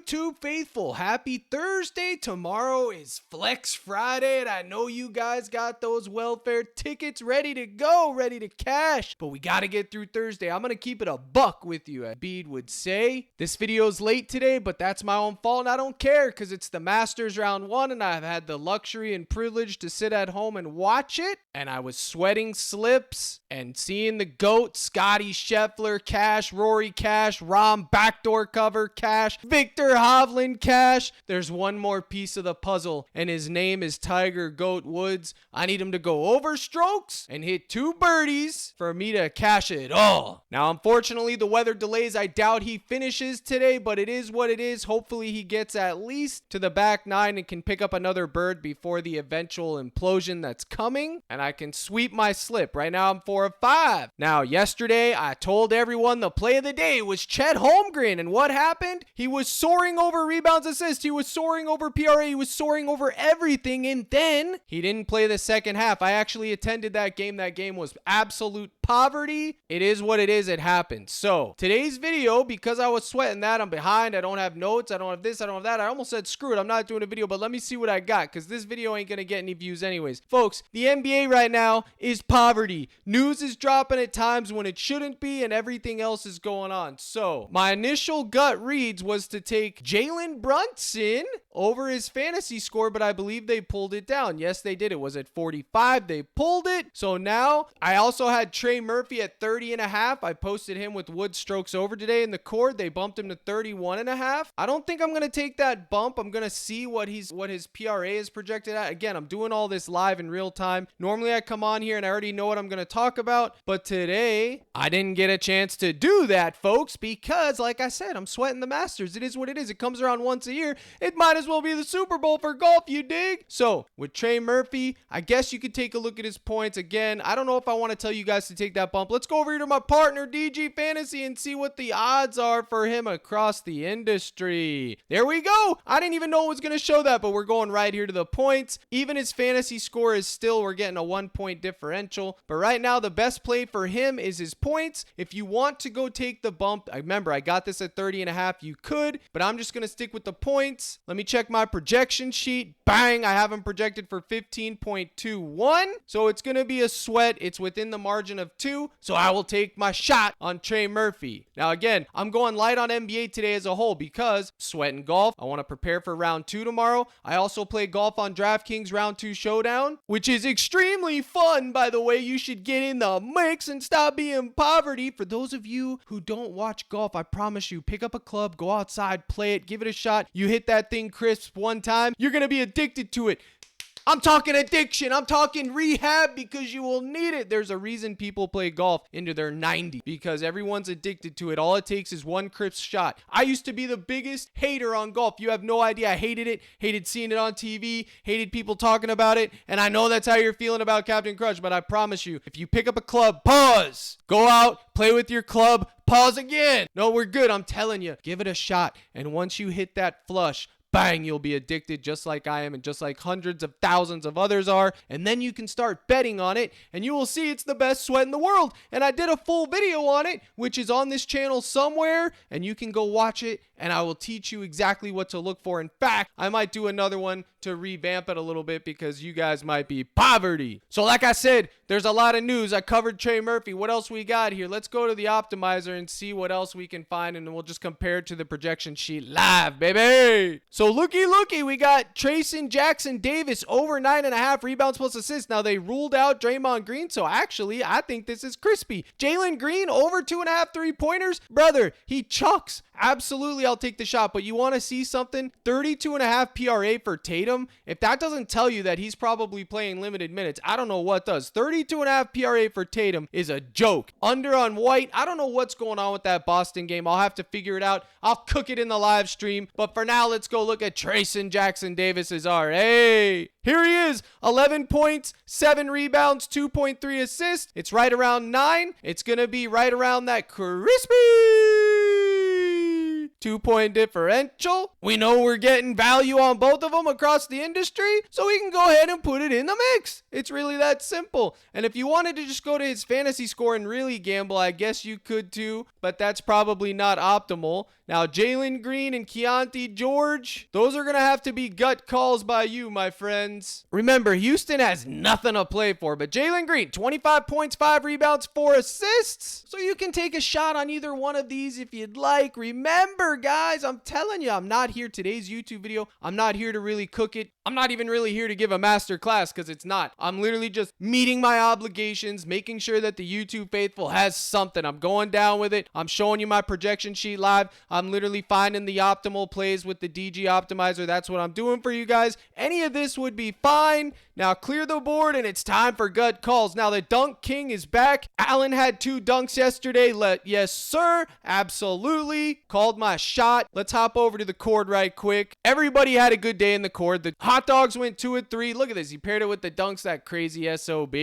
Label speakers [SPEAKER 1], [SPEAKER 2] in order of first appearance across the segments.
[SPEAKER 1] YouTube faithful, happy Thursday. Tomorrow is Flex Friday, and I know you guys got those welfare tickets ready to go, ready to cash, but we got to get through Thursday. I'm going to keep it a buck with you, as Bede would say. This video's late today, but that's my own fault, and I don't care because it's the Masters round 1, and I've had the luxury and privilege to sit at home and watch it, and I was sweating slips and seeing the GOAT, Scotty Scheffler, cash, Rory cash, Rahm backdoor cover cash, Victor Hovland cash. There's one more piece of the puzzle, and his name is Tiger Goat Woods. I need him to go over strokes and hit 2 birdies for me to cash it all. Now, unfortunately, the weather delays. I doubt he finishes today, but it is what it is. Hopefully, he gets at least to the back 9 and can pick up another bird before the eventual implosion that's coming, and I can sweep my slip. Right now, I'm 4 of 5. Now, yesterday, I told everyone the play of the day was Chet Holmgren, and what happened? He was soaring over rebounds, assists. He was soaring over PRA. He was soaring over everything, and then he didn't play the second half. I actually attended that game. That game was absolute poverty. It is what it is. It happens. So today's video, because I was sweating that, I'm behind. I don't have notes. I don't have this. I don't have that. I almost said screw it. I'm not doing a video, but let me see what I got, because this video ain't going to get any views anyways. Folks, the NBA right now is poverty. News is dropping at times when it shouldn't be, and everything else is going on. So my initial gut reads was to take Jalen Brunson over his fantasy score, but I believe they pulled it down. Yes, they did. It was at 45. They pulled it. So now I also had Trey Murphy at 30.5. I posted him with Wood strokes over today in the cord. They bumped him to 31.5. I don't think I'm going to take that bump. I'm going to see what his PRA is projected at. Again, I'm doing all this live in real time. Normally I come on here and I already know what I'm going to talk about, but today I didn't get a chance to do that, folks, because like I said, I'm sweating the Masters. It is what it is. It comes around once a year. It might as well be the Super Bowl for golf, you dig? So with Trey Murphy, I guess you could take a look at his points. Again, I don't know if I want to tell you guys to take that bump. Let's go over here to my partner, DG Fantasy, and see what the odds are for him across the industry. There we go. I didn't even know it was going to show that, but we're going right here to the points. Even his fantasy score is still, we're getting a 1-point differential. But right now, the best play for him is his points. If you want to go take the bump, remember, I got this at 30.5. You could, but I'm just going to stick with the points. Let me check my projection sheet. Bang, I have him projected for 15.21. So it's going to be a sweat. It's within the margin of 2. So I will take my shot on Trey Murphy. Now, again, I'm going light on NBA today as a whole because sweating golf. I want to prepare for round 2 tomorrow. I also play golf on DraftKings round 2 showdown, which is extremely fun, by the way. You should get in the mix and stop being poverty. For those of you who don't watch golf, I promise you, pick up a club, go outside, play it, give it a shot. You hit that thing crisp one time, you're going to be addicted to it. I'm talking addiction. I'm talking rehab, because you will need it. There's a reason people play golf into their 90s, because everyone's addicted to it. All it takes is one crisp shot. I used to be the biggest hater on golf. You have no idea. I hated it. Hated seeing it on TV. Hated people talking about it. And I know that's how you're feeling about Captain Crunch, but I promise you, if you pick up a club, pause. Go out, play with your club, pause again. No, we're good. I'm telling you, give it a shot. And once you hit that flush, bang, you'll be addicted just like I am and just like hundreds of thousands of others are. And then you can start betting on it and you will see it's the best sweat in the world. And I did a full video on it, which is on this channel somewhere, and you can go watch it and I will teach you exactly what to look for. In fact, I might do another one to revamp it a little bit because you guys might be poverty. So like I said, there's a lot of news. I covered Trey Murphy. What else we got here? Let's go to the optimizer and see what else we can find, and then we'll just compare it to the projection sheet live, baby. So looky, we got Trayson Jackson Davis over 9.5 rebounds plus assists. Now they ruled out Draymond Green, so actually I think this is crispy. Jalen Green over 2.5 3-pointers. Brother, he chucks. Absolutely, I'll take the shot. But you want to see something? 32.5 PRA for Tatum. If that doesn't tell you that he's probably playing limited minutes, I don't know what does. 32.5 PRA for Tatum is a joke. Under on White. I don't know what's going on with that Boston game. I'll have to figure it out. I'll cook it in the live stream. But for now, let's go look at Trayson Jackson Davis's RA. Here he is, 11 points, 7 rebounds, 2.3 assists. It's right around 9. It's going to be right around that crispy 2-point differential. We know we're getting value on both of them across the industry, so we can go ahead and put it in the mix. It's really that simple. And if you wanted to just go to his fantasy score and really gamble, I guess you could too, but that's probably not optimal. Now, Jalen Green and Keontae George, those are going to have to be gut calls by you, my friends. Remember, Houston has nothing to play for, but Jalen Green, 25 points, 5 rebounds, 4 assists. So you can take a shot on either one of these if you'd like. Remember, guys, I'm telling you, I'm not here today's YouTube video. I'm not here to really cook it. I'm not even really here to give a master class because it's not. I'm literally just meeting my obligations, making sure that the YouTube faithful has something. I'm going down with it. I'm showing you my projection sheet live. I'm literally finding the optimal plays with the DG optimizer. That's what I'm doing for you guys. Any of this would be fine. Now clear the board and it's time for gut calls. Now the Dunk King is back. Allen had 2 dunks yesterday. Yes, sir. Absolutely. Called my shot. Let's hop over to the cord right quick. Everybody had a good day in the cord. The hot dogs went 2 and 3. Look at this. He paired it with the dunks. That crazy SOB.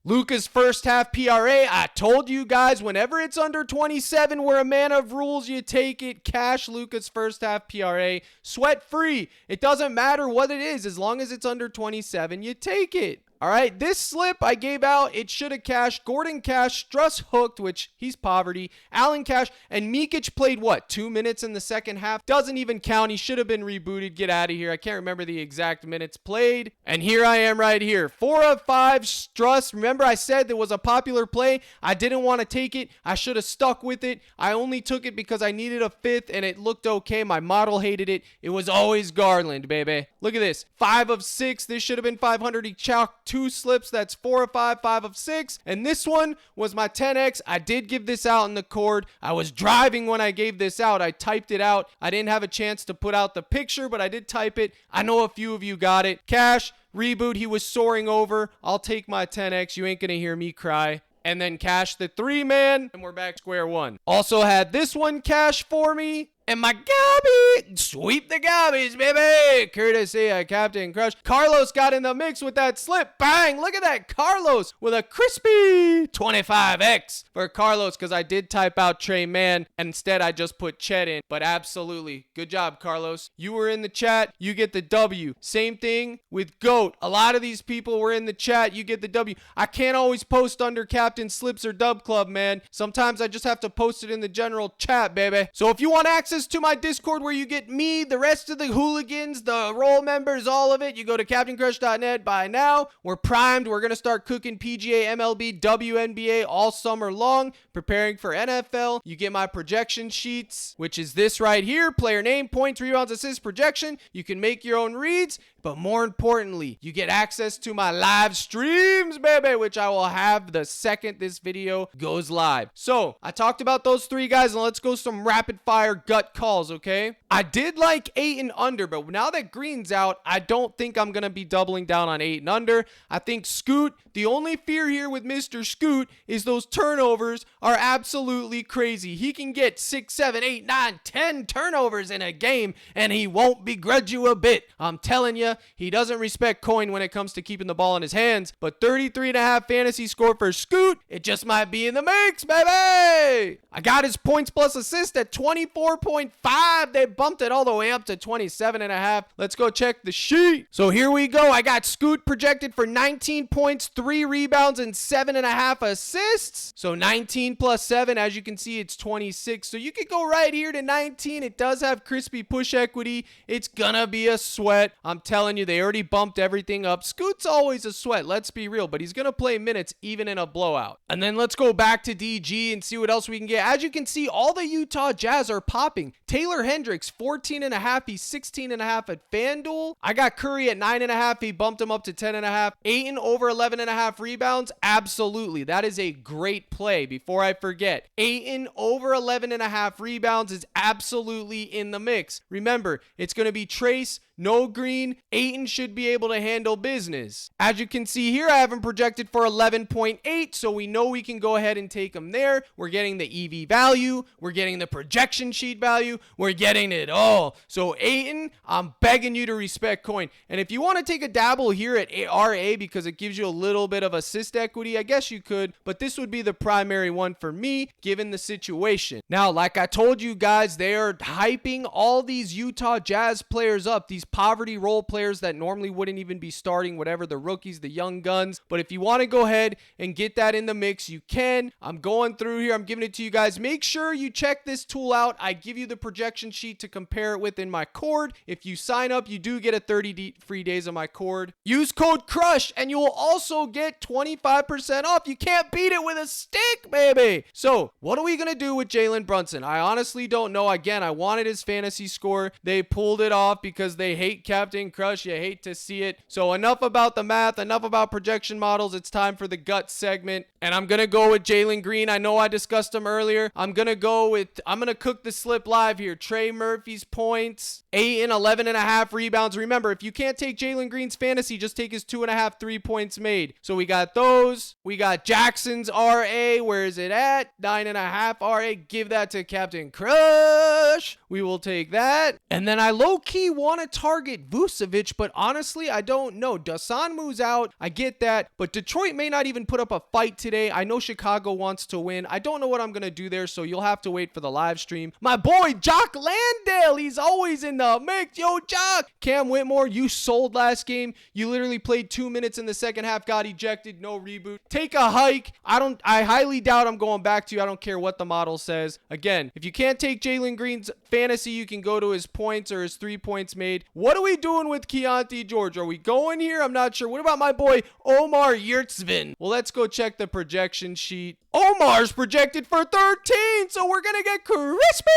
[SPEAKER 1] Luka's first half PRA. I told you guys, whenever it's under 27, we're a man of rules. You take it. Cash Luka's first half PRA. Sweat free. It doesn't matter what it is. As long as it's under 27, you take it. All right, this slip I gave out, it should have cashed. Gordon cashed, Struss hooked, which he's poverty. Allen cashed, and Mikic played, what, 2 minutes in the second half? Doesn't even count. He should have been rebooted. Get out of here. I can't remember the exact minutes played. And here I am right here. 4 of 5, Struss. Remember I said there was a popular play. I didn't want to take it. I should have stuck with it. I only took it because I needed a 5th, and it looked okay. My model hated it. It was always Garland, baby. Look at this. 5 of 6. This should have been 500. He chalked 2 slips. That's 4 of 5, 5 of 6. And this one was my 10X. I did give this out in the cord. I was driving when I gave this out. I typed it out. I didn't have a chance to put out the picture, but I did type it. I know a few of you got it. Cash, reboot. He was soaring over. I'll take my 10X. You ain't gonna hear me cry. And then cash the 3-man, and we're back square one. Also had this one cash for me. And my garbage, sweep the garbage, baby. Courtesy of Captain Crush. Carlos got in the mix with that slip. Bang, look at that. Carlos with a crispy 25X for Carlos because I did type out Trey Man. And instead, I just put Chet in. But absolutely, good job, Carlos. You were in the chat. You get the W. Same thing with GOAT. A lot of these people were in the chat. You get the W. I can't always post under Captain Slips or Dub Club, man. Sometimes I just have to post it in the general chat, baby. So if you want access to my Discord where you get me, the rest of the hooligans, the role members, all of it, you go to CaptainCrush.net. By now, we're primed. We're going to start cooking PGA, MLB, WNBA all summer long, preparing for NFL. You get my projection sheets, which is this right here. Player name, points, rebounds, assists, projection. You can make your own reads. But more importantly, you get access to my live streams, baby, which I will have the second this video goes live. So I talked about those 3 guys, and let's go some rapid fire gut calls, okay? I did like 8 and under, but now that Green's out, I don't think I'm going to be doubling down on 8 and under. I think Scoot, the only fear here with Mr. Scoot is those turnovers are absolutely crazy. He can get 6, 7, 8, 9, 10 turnovers in a game, and he won't begrudge you a bit. I'm telling you, he doesn't respect coin when it comes to keeping the ball in his hands, but 33.5 fantasy score for Scoot, it just might be in the mix, baby. I got his points plus assist at 24.5. They bumped it all the way up to 27.5. Let's go check the sheet. So here we go. I got Scoot projected for 19 points, 3 rebounds, and 7.5 assists. So 19 plus 7, as you can see, it's 26. So you could go right here to 19. It does have crispy push equity. It's gonna be a sweat. I'm telling you, they already bumped everything up. Scoot's always a sweat, let's be real, but he's going to play minutes even in a blowout. And then let's go back to DG and see what else we can get. As you can see, all the Utah Jazz are popping. Taylor Hendricks, 14.5. He's 16.5 at FanDuel. I got Curry at 9.5. He bumped him up to 10.5. Ayton over 11.5 rebounds. Absolutely. That is a great play. Before I forget, Ayton over 11.5 rebounds is absolutely in the mix. Remember, it's going to be Trace, no green, Ayton should be able to handle business. As you can see here, I have him projected for 11.8, so we know we can go ahead and take him there. We're getting the EV value, we're getting the projection sheet value, we're getting it all. So Ayton, I'm begging you to respect coin. And if you want to take a dabble here at RA because it gives you a little bit of assist equity, I guess you could, but this would be the primary one for me given the situation. Now, like I told you guys, they are hyping all these Utah Jazz players up, these poverty role players that normally wouldn't even be starting, whatever, the rookies, the young guns. But if you want to go ahead and get that in the mix, you can. I'm going through here, I'm giving it to you guys. Make sure you check this tool out. I give you the projection sheet to compare it with in my cord. If you sign up, you do get a 30 free days of my cord. Use code CRUSH and you will also get 25% off. You can't beat it with a stick, baby. So what are we going to do with Jalen Brunson? I honestly don't know. Again, I wanted his fantasy score. They pulled it off because they hate Captain Crush. You hate to see it. So enough about the math, enough about projection models. It's time for the gut segment. And I'm going to go with Jalen Green. I know I discussed him earlier. I'm going to cook the slip live here. Trey Murphy's points, 8 and 11.5 rebounds. Remember, if you can't take Jalen Green's fantasy, just take his 2.5 3-points made. So we got those. We got Jackson's RA. Where is it at? 9.5 RA. Give that to Captain Crush. We will take that. And then I low-key want to target Vucevic, but honestly, I don't know. Dasan moves out. I get that. But Detroit may not even put up a fight today. I know Chicago wants to win. I don't know what I'm going to do there, so you'll have to wait for the live stream. My boy, Jock Landale. He's always in the mix. Yo, Jock. Cam Whitmore, you sold last game. You literally played 2 minutes in the second half, got ejected, no reboot. Take a hike. I highly doubt I'm going back to you. I don't care what the model says. Again, if you can't take Jalen Green's fantasy, you can go to his points or his 3 points made. What are we doing with Keontae George? Are we going here? I'm not sure. What about my boy Omar Yurtsvin? Well, let's go check the projection sheet. Omar's projected for 13, so we're going to get crispy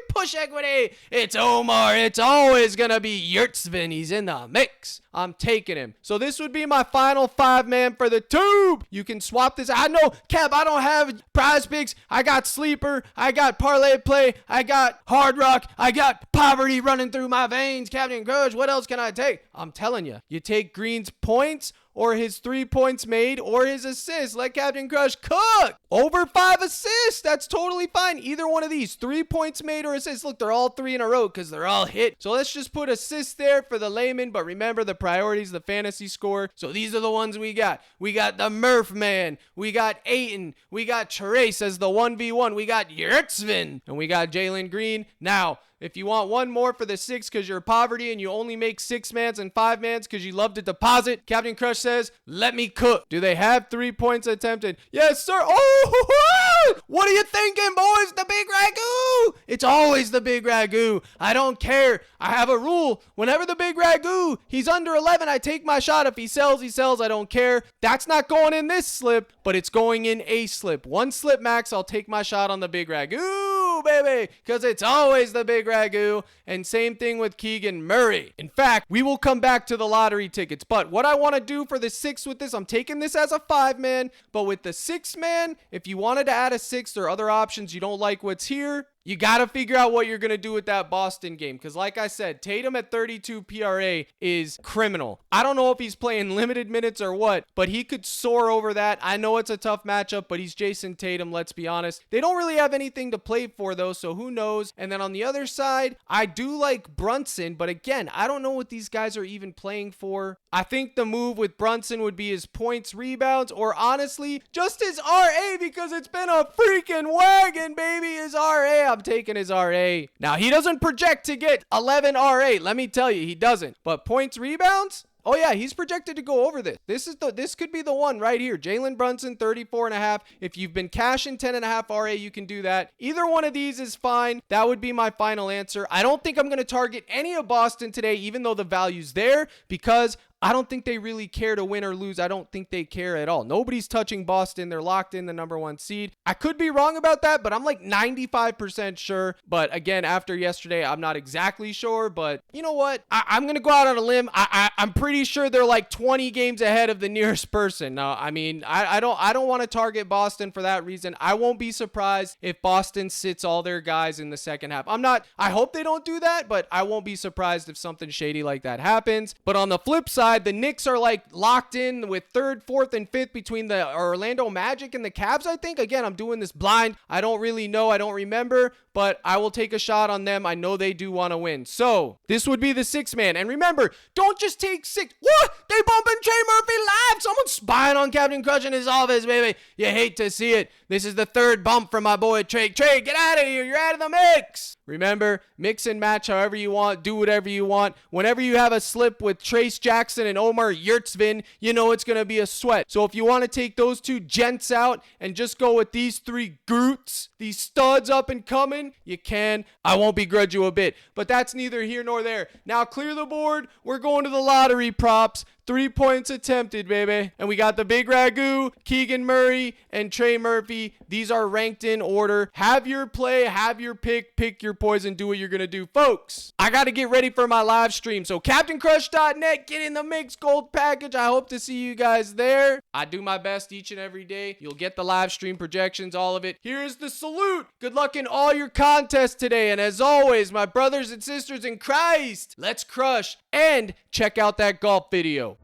[SPEAKER 1] push equity. It's Omar. It's always going to be Yurtsvin. He's in the mix. I'm taking him. So this would be my final 5-man for the tube. You can swap this. I know, Cap, I don't have PrizePicks. I got Sleeper. I got Parlay Play. I got Hard Rock. I got poverty running through my veins. Captain Grudge, what else can I take? I'm telling you, you take Green's points or his 3 points made or his assists. Let Captain Crush cook. Over 5 assists. That's totally fine. Either one of these, 3 points made or assists. Look, they're all 3 in a row because they're all hit. So let's just put assists there for the layman. But remember, the priorities, the fantasy score. So these are the ones we got. We got the Murph man. We got Ayton. We got Trace as the 1v1. We got Yurtsvin. And we got Jalen Green. Now, if you want one more for the 6 because you're poverty and you only make 6-mans and 5-mans because you love to deposit, Captain Crush says, let me cook. Do they have 3 points attempted? Yes, sir. Oh, what are you thinking, boys? The big ragu. It's always the big ragu. I don't care. I have a rule. Whenever the big ragu, he's under 11, I take my shot. If he sells, he sells. I don't care. That's not going in this slip, but it's going in a slip. 1 slip max, I'll take my shot on the big ragu, baby, because it's always the big ragu. And same thing with Keegan Murray. In fact, we will come back to the lottery tickets, but what I want to do for the 6 with this, I'm taking this as a 5-man, but with the 6-man, if you wanted to add a 6th or other options, you don't like what's here, you got to figure out what you're going to do with that Boston game. Because like I said, Tatum at 32 PRA is criminal. I don't know if he's playing limited minutes or what, but he could soar over that. I know it's a tough matchup, but he's Jason Tatum, let's be honest. They don't really have anything to play for though, so who knows? And then on the other side, I do like Brunson, but again, I don't know what these guys are even playing for. I think the move with Brunson would be his points, rebounds, or honestly, just his RA because it's been a freaking wagon, baby. His RA, I'm taking his RA. Now, he doesn't project to get 11 RA. Let me tell you, he doesn't. But points, rebounds? Oh yeah, he's projected to go over this. This could be the one right here. Jalen Brunson, 34.5. If you've been cashing 10.5 RA, you can do that. Either one of these is fine. That would be my final answer. I don't think I'm going to target any of Boston today, even though the value's there, because I don't think they really care to win or lose. I don't think they care at all. Nobody's touching Boston. They're locked in the number 1 seed. I could be wrong about that, but I'm like 95% sure. But again, after yesterday, I'm not exactly sure. But you know what? I'm going to go out on a limb. I'm pretty sure they're like 20 games ahead of the nearest person. Now, I mean, I don't want to target Boston for that reason. I won't be surprised if Boston sits all their guys in the second half. I hope they don't do that, but I won't be surprised if something shady like that happens. But on the flip side, the Knicks are like locked in with 3rd, 4th, and 5th between the Orlando Magic and the Cavs, I think. Again, I'm doing this blind. I don't really know. I don't remember, but I will take a shot on them. I know they do want to win. So this would be the 6th man. And remember, don't just take 6. What? They bumping Trey Murphy live. Someone's spying on Captain Crush in his office, baby. You hate to see it. This is the 3rd bump from my boy Trey. Trey, get out of here. You're out of the mix. Remember, mix and match however you want. Do whatever you want. Whenever you have a slip with Trace Jackson and Omar Yurtsvin, you know it's going to be a sweat. So if you want to take those 2 gents out and just go with these 3 Groots, these studs up and coming, you can. I won't begrudge you a bit. But that's neither here nor there. Now clear the board. We're going to the lottery props. 3 points attempted, baby. And we got the Big Ragu, Keegan Murray, and Trey Murphy. These are ranked in order. Have your play, have your pick your poison, do what you're going to do. Folks, I got to get ready for my live stream. So CaptainCrush.net, get in the mix gold package. I hope to see you guys there. I do my best each and every day. You'll get the live stream projections, all of it. Here's the salute. Good luck in all your contests today. And as always, my brothers and sisters in Christ, let's crush and check out that golf video.